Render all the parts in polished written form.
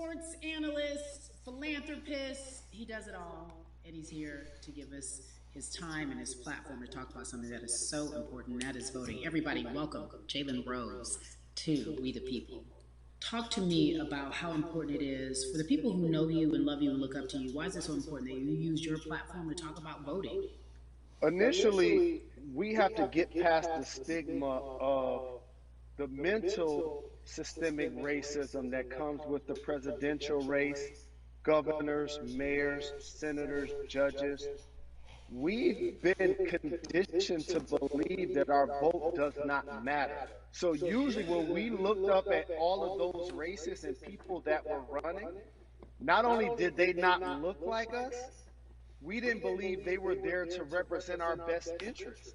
sports analyst, philanthropist. He does it all. And he's here to give us his time and his platform to talk about something that is so important, and that is voting. Everybody, welcome Jalen Rose to We the People. Talk to me about how important it is for the people who know you and love you and look up to you. Why is it so important that you use your platform to talk about voting? Initially, we have to get past the stigma of the mental systemic racism that comes with the presidential race, governors, mayors, senators, judges. We've been conditioned to believe that our vote does not matter. So usually when we looked up at all of those races and people that were running, not only did they not look like us, we didn't believe they were there to represent our best interests.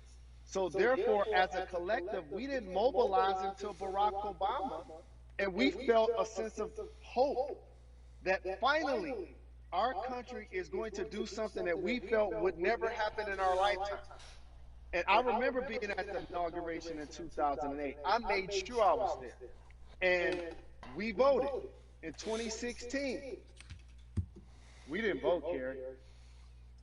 So therefore, as a collective, we didn't mobilize until Barack Obama, and we felt a sense of hope that finally our country is going to do something that we felt would never happen in our lifetime. And I remember being at the inauguration in 2008. I made sure I was there. And we voted. In 2016, we didn't vote, Kerry.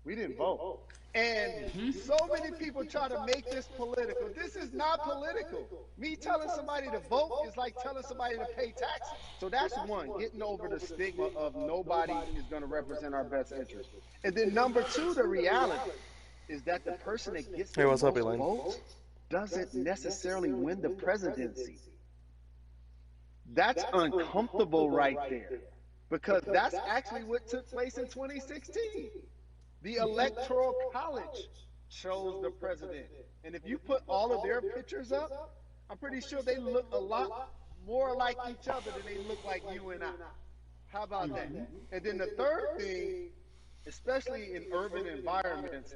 We didn't vote. And so many people try to make this political. This is not political. Me telling somebody to vote is like telling somebody to pay taxes. So that's one, getting over the stigma of nobody is going to represent our best interest. And then number two, the reality is that the person that gets the most votes doesn't necessarily win the presidency. That's uncomfortable right there, because that's actually what took place in 2016. The Electoral College chose the president. And if you put all of their pictures up, I'm pretty sure they look a lot more like each other than they look like you and I. How about that? And then the third thing, especially in urban environments,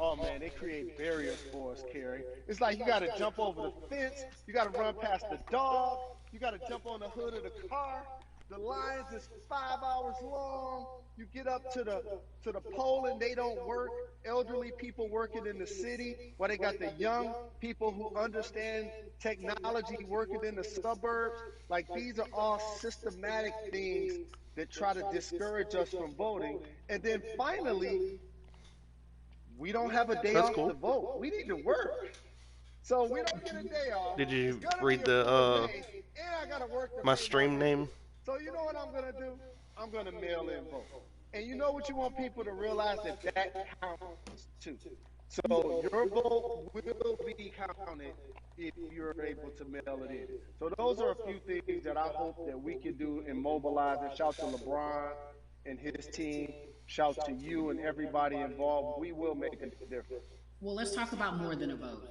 oh man, they create barriers for us, Kerry. It's like you got to jump over the fence, you got to run past the dog, you got to jump on the hood of the car. The lines is 5 hours long. You get up to the poll and they don't work. Elderly people working in the city, while they got the young people who understand technology working in the suburbs. Like, these are all systematic things that try to discourage us from voting. And then finally, we don't have a day off to vote. We need to work. So we don't get a day off. Did you read the and I gotta work my stream name? So you know what I'm going to do? I'm going to mail in vote. And you know what you want people to realize? That counts too. So your vote will be counted if you're able to mail it in. So those are a few things that I hope that we can do and mobilize. And shout to LeBron and his team. Shout to you and everybody involved. We will make a difference. Well, let's talk about more than a vote.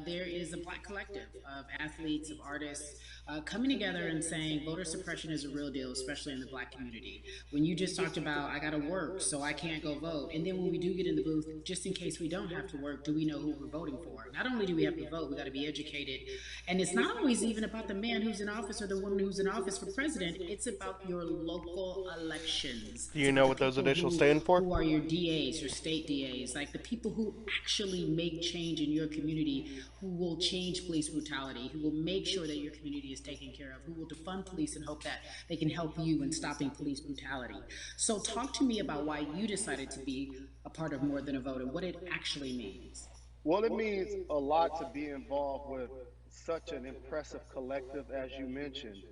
There is a Black collective of athletes, of artists coming together and saying voter suppression is a real deal, especially in the Black community. When you just talked about, I got to work, so I can't go vote. And then when we do get in the booth, just in case we don't have to work, do we know who we're voting for? Not only do we have to vote, we got to be educated. And it's not always even about the man who's in office or the woman who's in office for president. It's about your local elections. Do you know what those initials stand for? Who are your DAs, your state DAs, like the people who actually make change in your community, who will change police brutality, who will make sure that your community is taken care of, who will defund police and hope that they can help you in stopping police brutality. So talk to me about why you decided to be a part of More Than a Vote and what it actually means. Well, it means a lot to be involved with such an impressive collective, as you mentioned.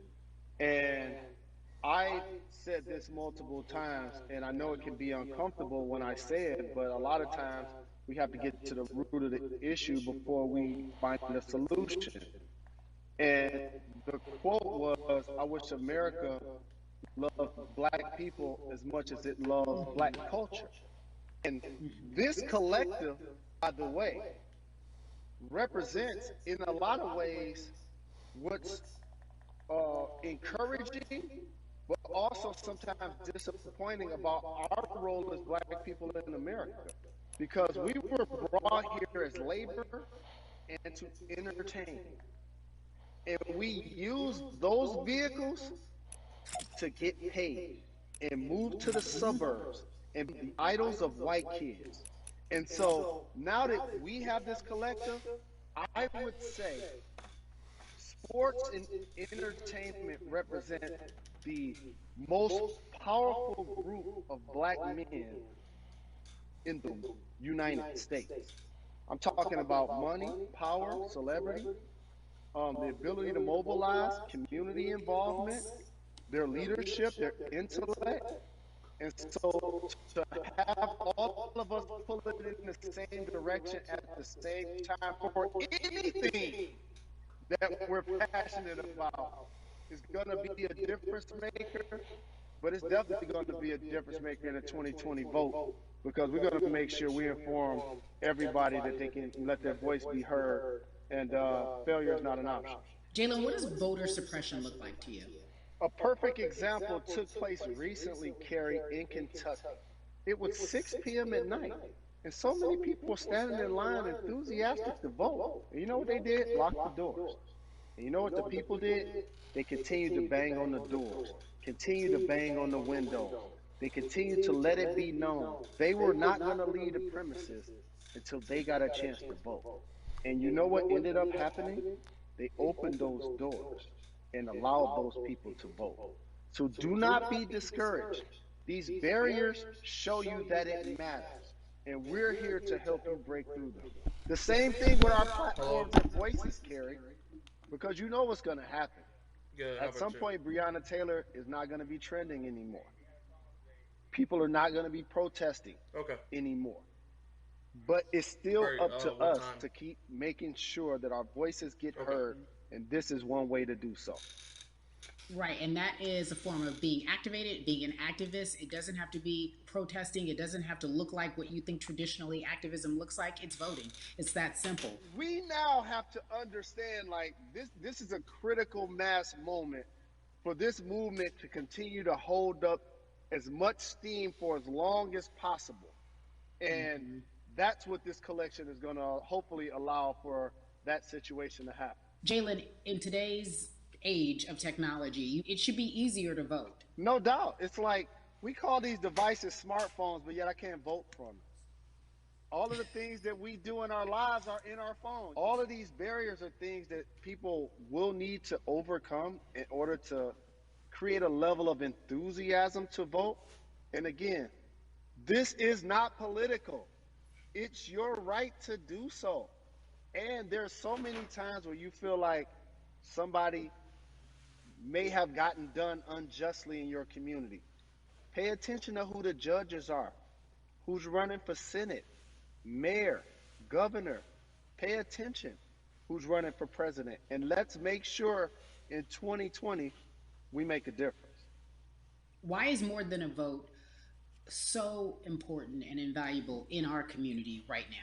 And I said this multiple times, and I know it can be uncomfortable when I say it, but a lot of times we have to get to the root of the issue before we find a solution. And the quote was, I wish America loved Black people as much as it loves Black culture. And this collective, by the way, represents in a lot of ways what's encouraging, but also sometimes disappointing about our role as Black people in America. Because we were brought here as labor and to entertain. And we use those vehicles to get paid and move to the suburbs and be idols of white kids. And so now that we have this collective, I would say sports and entertainment represent the most powerful group of black men in the United States. I'm talking about money, power, celebrity, the ability to mobilize, community involvement, their leadership, their intellect. And so to have all of us pull it in the same direction at the same time for anything that we're passionate about is going to be a difference maker, but it's definitely going to be a difference maker in the 2020 vote because we're going to make sure we inform everybody that they can let their voice be heard, and failure is not an option. Jalen, what does voter suppression look like to you? A perfect example took place recently, Carrie, in Kentucky. It was 6 p.m. at night, and so many people were standing in line enthusiastic to vote. And you know what they did? Locked the doors. And you know what the people did? They continued to bang on the doors, continued to bang on the window. They continued to let it be known they were not going to leave the premises until they got a chance to vote. And you know what ended up happening? They opened those doors and allowed those people to vote. So do not be discouraged. These barriers show you that it matters, and we're here to help you break through them. The same thing with our platforms and voices, Carrie, because you know what's going to happen. At some point, Breonna Taylor is not going to be trending anymore. People are not going to be protesting anymore. But it's still up to us to keep making sure that our voices get heard, and this is one way to do so. Right, and that is a form of being activated, being an activist. It doesn't have to be protesting. It doesn't have to look like what you think traditionally activism looks like. It's voting. It's that simple. We now have to understand, like, this is a critical mass moment for this movement to continue to hold up as much steam for as long as possible. And that's what this collection is going to hopefully allow for that situation to happen. Jalen, in today's age of technology, it should be easier to vote. No doubt. It's like we call these devices smartphones, but yet I can't vote from them. All of the things that we do in our lives are in our phones. All of these barriers are things that people will need to overcome in order to create a level of enthusiasm to vote. And again, this is not political. It's your right to do so. And there's so many times where you feel like somebody may have gotten done unjustly in your community. Pay attention to who the judges are, who's running for Senate, mayor, governor. Pay attention who's running for president. And let's make sure in 2020 we make a difference. Why is more than a vote so important and invaluable in our community right now?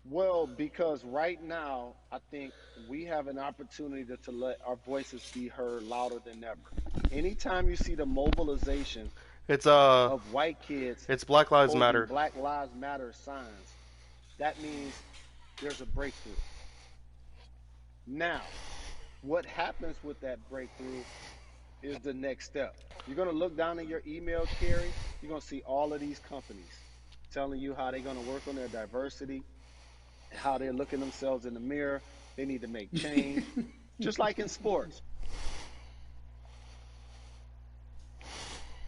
Well, because right now, I think we have an opportunity to let our voices be heard louder than ever. Anytime you see the mobilization of white kids, it's Black Lives Matter. Black Lives Matter signs, that means there's a breakthrough. Now, what happens with that breakthrough is the next step. You're going to look down in your email, Carrie. You're going to see all of these companies telling you how they're going to work on their diversity, how they're looking themselves in the mirror. They need to make change. Just like in sports,